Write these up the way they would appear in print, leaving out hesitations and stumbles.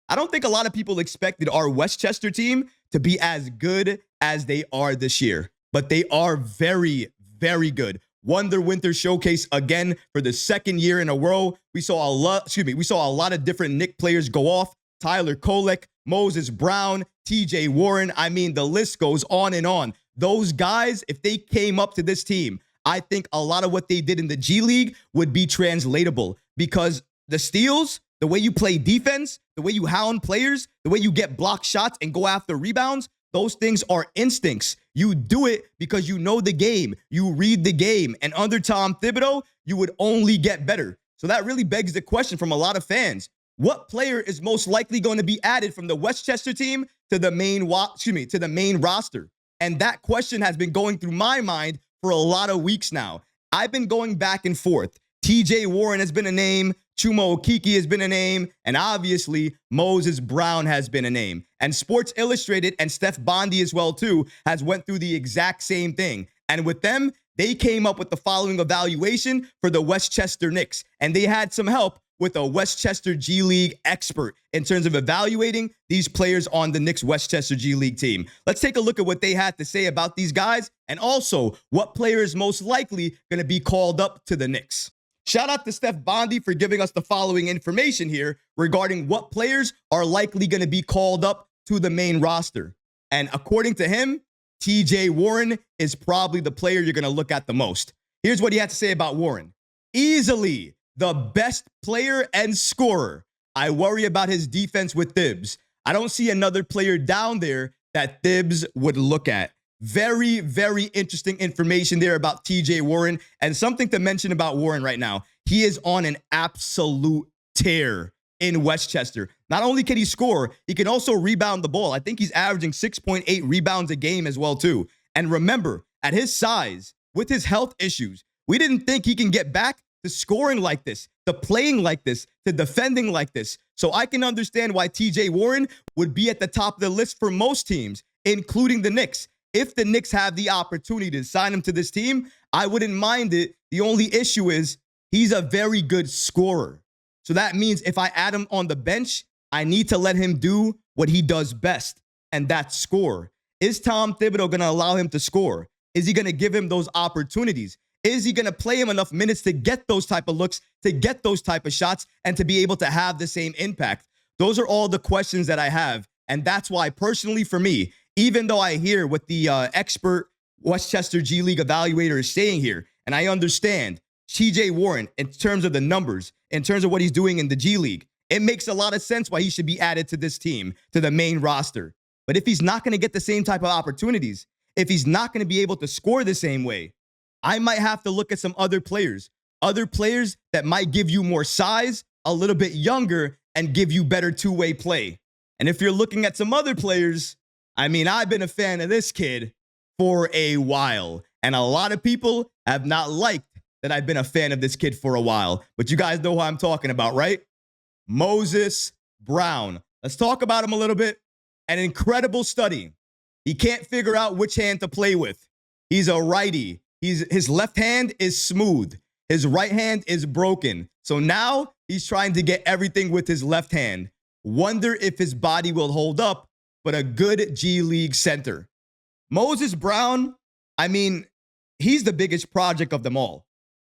I don't think a lot of people expected our Westchester team to be as good as they are this year, but they are very, very good. Won their winter showcase again for the second year in a row. We saw a lot of different Knick players go off. Tyler Kolek, Moses Brown, TJ Warren. I mean, the list goes on and on. Those guys, if they came up to this team, I think a lot of what they did in the G League would be translatable, because the steals, the way you play defense, the way you hound players, the way you get block shots and go after rebounds, those things are instincts. You do it because you know the game. You read the game. And under Tom Thibodeau, you would only get better. So that really begs the question from a lot of fans. What player is most likely going to be added from the Westchester team to the main roster? And that question has been going through my mind for a lot of weeks now. I've been going back and forth. TJ Warren has been a name. Chuma Okeke has been a name. And obviously, Moses Brown has been a name. And Sports Illustrated and Stefan Bondy as well, too, has went through the exact same thing. And with them, they came up with the following evaluation for the Westchester Knicks. And they had some help with a Westchester G-League expert in terms of evaluating these players on the Knicks Westchester G-League team. Let's take a look at what they had to say about these guys, and also what player is most likely going to be called up to the Knicks. Shout out to Stefan Bondy for giving us the following information here regarding what players are likely going to be called up to the main roster. And according to him, TJ Warren is probably the player you're going to look at the most. Here's what he had to say about Warren. Easily the best player and scorer. I worry about his defense with Thibs. I don't see another player down there that Thibs would look at. Very, very interesting information there about TJ Warren. And something to mention about Warren right now. He is on an absolute tear in Westchester. Not only can he score, he can also rebound the ball. I think he's averaging 6.8 rebounds a game as well, too. And remember, at his size, with his health issues, we didn't think he can get back to scoring like this, to playing like this, to defending like this. So I can understand why TJ Warren would be at the top of the list for most teams, including the Knicks. If the Knicks have the opportunity to sign him to this team, I wouldn't mind it. The only issue is he's a very good scorer. So that means if I add him on the bench, I need to let him do what he does best, and that's score. Is Tom Thibodeau going to allow him to score? Is he going to give him those opportunities? Is he going to play him enough minutes to get those type of looks, to get those type of shots, and to be able to have the same impact? Those are all the questions that I have. And that's why, personally, for me, even though I hear what the expert Westchester G-League Evaluator is saying here, and I understand TJ Warren in terms of the numbers, in terms of what he's doing in the G-League, it makes a lot of sense why he should be added to this team, to the main roster. But if he's not going to get the same type of opportunities, if he's not going to be able to score the same way, I might have to look at some other players that might give you more size, a little bit younger, and give you better two-way play. And if you're looking at some other players, I mean, I've been a fan of this kid for a while, and a lot of people have not liked that I've been a fan of this kid for a while. But you guys know who I'm talking about, right? Moses Brown. Let's talk about him a little bit. An incredible study. He can't figure out which hand to play with. He's a righty. His left hand is smooth. His right hand is broken. So now he's trying to get everything with his left hand. Wonder if his body will hold up, but a good G-League center. Moses Brown, I mean, he's the biggest project of them all.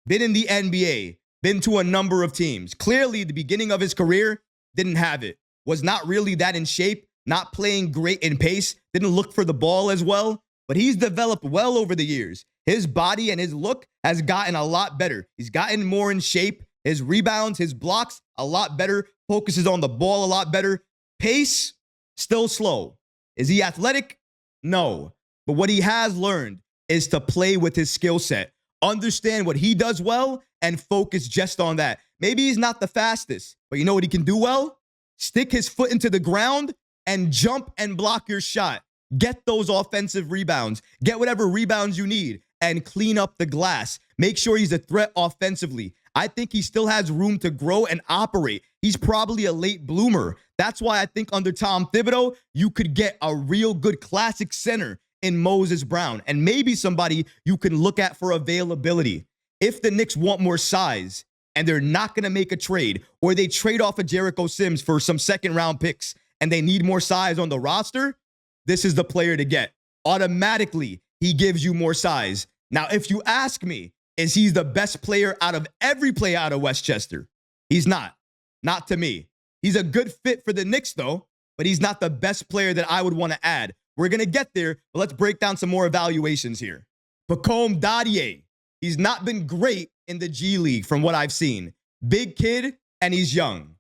Been in the NBA, been to a number of teams. Clearly, the beginning of his career, didn't have it. Was not really that in shape, not playing great in pace, didn't look for the ball as well. But he's developed well over the years. His body and his look has gotten a lot better. He's gotten more in shape. His rebounds, his blocks, a lot better. Focuses on the ball a lot better. Pace, still slow. Is he athletic? No. But what he has learned is to play with his skill set. Understand what he does well and focus just on that. Maybe he's not the fastest, but you know what he can do well? Stick his foot into the ground and jump and block your shot. Get those offensive rebounds. Get whatever rebounds you need and clean up the glass. Make sure he's a threat offensively. I think he still has room to grow and operate. He's probably a late bloomer. That's why I think under Tom Thibodeau, you could get a real good classic center in Moses Brown, and maybe somebody you can look at for availability. If the Knicks want more size, and they're not going to make a trade, or they trade off of Jericho Sims for some second-round picks and they need more size on the roster, this is the player to get. Automatically, he gives you more size. Now, if you ask me, is he the best player out of every player out of Westchester? He's not. Not to me. He's a good fit for the Knicks, though, but he's not the best player that I would want to add. We're going to get there, but let's break down some more evaluations here. Pacome Dadiet. He's not been great in the G League from what I've seen. Big kid, and he's young.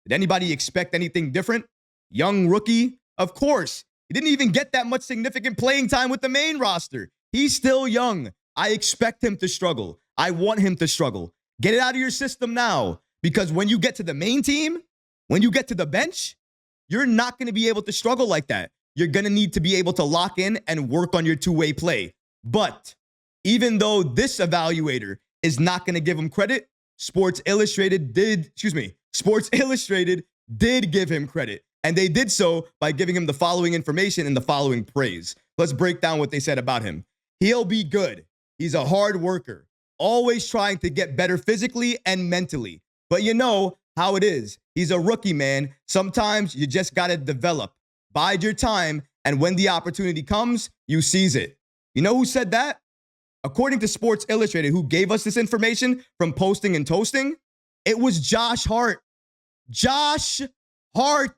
Did anybody expect anything different? Young rookie? Of course. He didn't even get that much significant playing time with the main roster. He's still young. I expect him to struggle. I want him to struggle. Get it out of your system now, because when you get to the main team, when you get to the bench, you're not going to be able to struggle like that. You're going to need to be able to lock in and work on your two-way play. But even though this evaluator is not going to give him credit, Sports Illustrated did give him credit. And they did so by giving him the following information and the following praise. Let's break down what they said about him. He'll be good. He's a hard worker, always trying to get better physically and mentally. But you know how it is. He's a rookie, man. Sometimes you just got to develop. Bide your time, and when the opportunity comes, you seize it. You know who said that? According to Sports Illustrated, who gave us this information from Posting and Toasting, it was Josh Hart. Josh Hart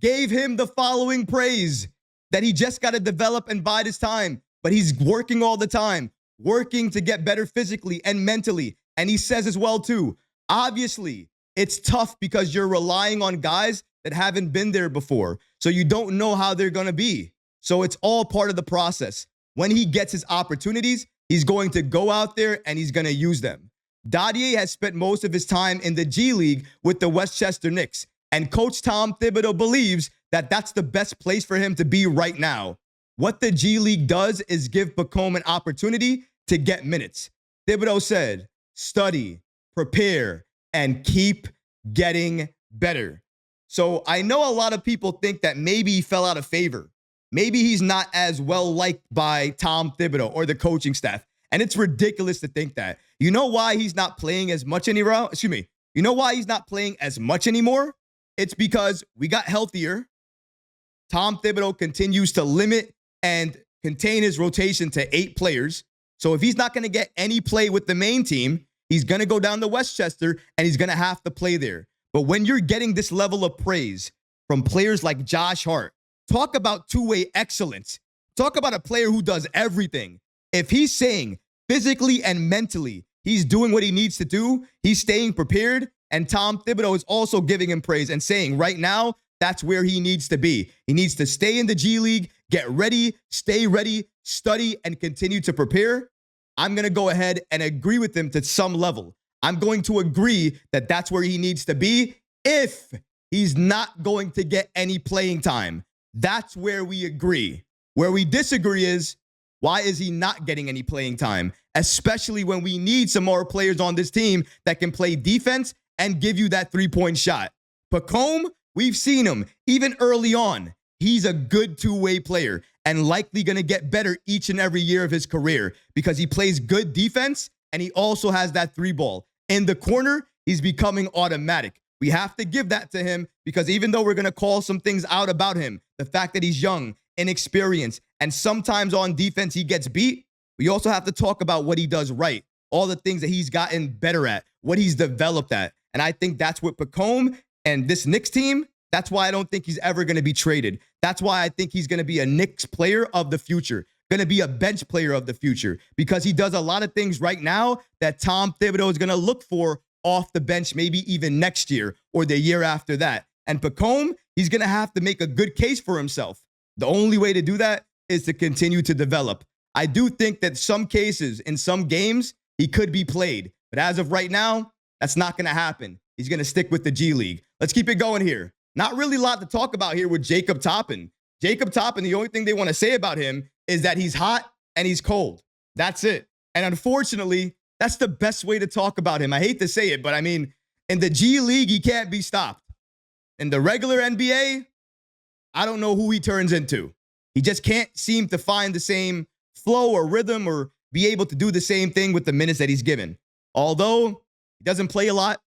gave him the following praise, that he just got to develop and bide his time, but he's working all the time, working to get better physically and mentally. And he says as well, too, obviously, it's tough because you're relying on guys that haven't been there before, so you don't know how they're going to be. So it's all part of the process. When he gets his opportunities, he's going to go out there and he's going to use them. Dadiet has spent most of his time in the G League with the Westchester Knicks, and Coach Tom Thibodeau believes that that's the best place for him to be right now. What the G League does is give Pacome an opportunity to get minutes. Thibodeau said, study, prepare, and keep getting better. So I know a lot of people think that maybe he fell out of favor. Maybe he's not as well liked by Tom Thibodeau or the coaching staff. And it's ridiculous to think that. You know why he's not playing as much anymore? You know why he's not playing as much anymore? It's because we got healthier. Tom Thibodeau continues to limit and contain his rotation to 8 players. So if he's not going to get any play with the main team, he's going to go down to Westchester and he's going to have to play there. But when you're getting this level of praise from players like Josh Hart, talk about two-way excellence. Talk about a player who does everything. If he's saying physically and mentally he's doing what he needs to do, he's staying prepared, and Tom Thibodeau is also giving him praise and saying right now, that's where he needs to be. He needs to stay in the G League, get ready, stay ready, study, and continue to prepare. I'm going to go ahead and agree with him to some level. I'm going to agree that that's where he needs to be if he's not going to get any playing time. That's where we agree. Where we disagree is, why is he not getting any playing time? Especially when we need some more players on this team that can play defense and give you that three-point shot. Pacome, we've seen him even early on. He's a good two-way player and likely going to get better each and every year of his career because he plays good defense and he also has that three ball. In the corner, he's becoming automatic. We have to give that to him because even though we're going to call some things out about him, the fact that he's young, inexperienced, and sometimes on defense he gets beat, we also have to talk about what he does right, all the things that he's gotten better at, what he's developed at. And I think that's what Pacome and this Knicks team, that's why I don't think he's ever going to be traded. That's why I think he's going to be a Knicks player of the future, going to be a bench player of the future, because he does a lot of things right now that Tom Thibodeau is going to look for off the bench, maybe even next year or the year after that. And Pacome, he's going to have to make a good case for himself. The only way to do that is to continue to develop. I do think that some cases, in some games, he could be played. But as of right now, that's not going to happen. He's going to stick with the G League. Let's keep it going here. Not really a lot to talk about here with Jacob Toppin. Jacob Toppin, the only thing they want to say about him is that he's hot and he's cold. That's it. And unfortunately, that's the best way to talk about him. I hate to say it, but I mean, in the G League, he can't be stopped. In the regular NBA, I don't know who he turns into. He just can't seem to find the same flow or rhythm or be able to do the same thing with the minutes that he's given. Although He doesn't play a lot,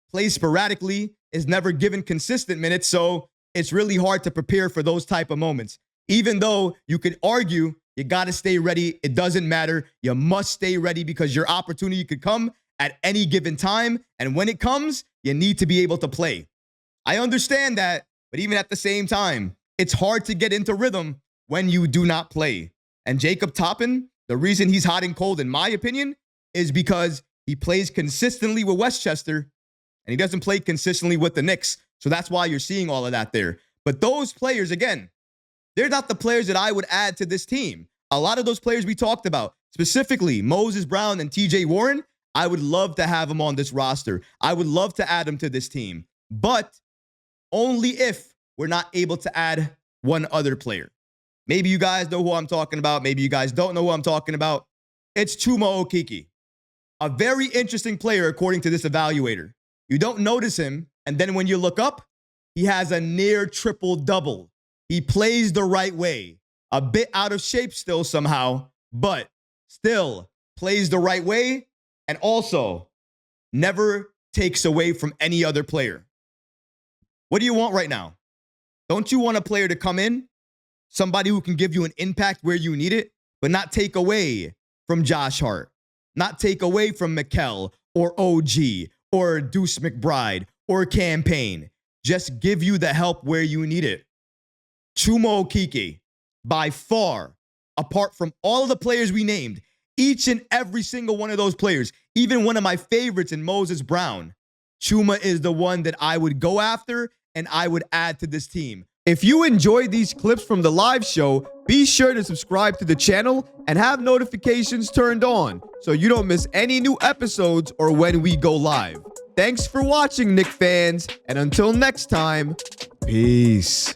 plays sporadically, is never given consistent minutes, so it's really hard to prepare for those type of moments. Even though you could argue you got to stay ready, it doesn't matter. You must stay ready because your opportunity could come at any given time, and when it comes, you need to be able to play. I understand that, but even at the same time, it's hard to get into rhythm when you do not play. And Jacob Toppin, the reason he's hot and cold, in my opinion, is because he plays consistently with Westchester, and he doesn't play consistently with the Knicks. So that's why you're seeing all of that there. But those players, again, they're not the players that I would add to this team. A lot of those players we talked about, specifically Moses Brown and TJ Warren, I would love to have them on this roster. I would love to add them to this team, but only if we're not able to add one other player. Maybe you guys know who I'm talking about. Maybe you guys don't know who I'm talking about. It's Chuma Okeke, a very interesting player according to this evaluator. You don't notice him, and then when you look up, he has a near triple-double. He plays the right way. A bit out of shape still somehow, but still plays the right way and also never takes away from any other player. What do you want right now? Don't you want a player to come in, somebody who can give you an impact where you need it, but not take away from Josh Hart, not take away from Mikal or OG or Deuce McBride or Campaign? Just give you the help where you need it. Chuma Okeke, by far, apart from all of the players we named, each and every single one of those players, even one of my favorites in Moses Brown, Chuma is the one that I would go after and I would add to this team. If you enjoyed these clips from the live show, be sure to subscribe to the channel and have notifications turned on so you don't miss any new episodes or when we go live. Thanks for watching, Knick fans, and until next time, peace.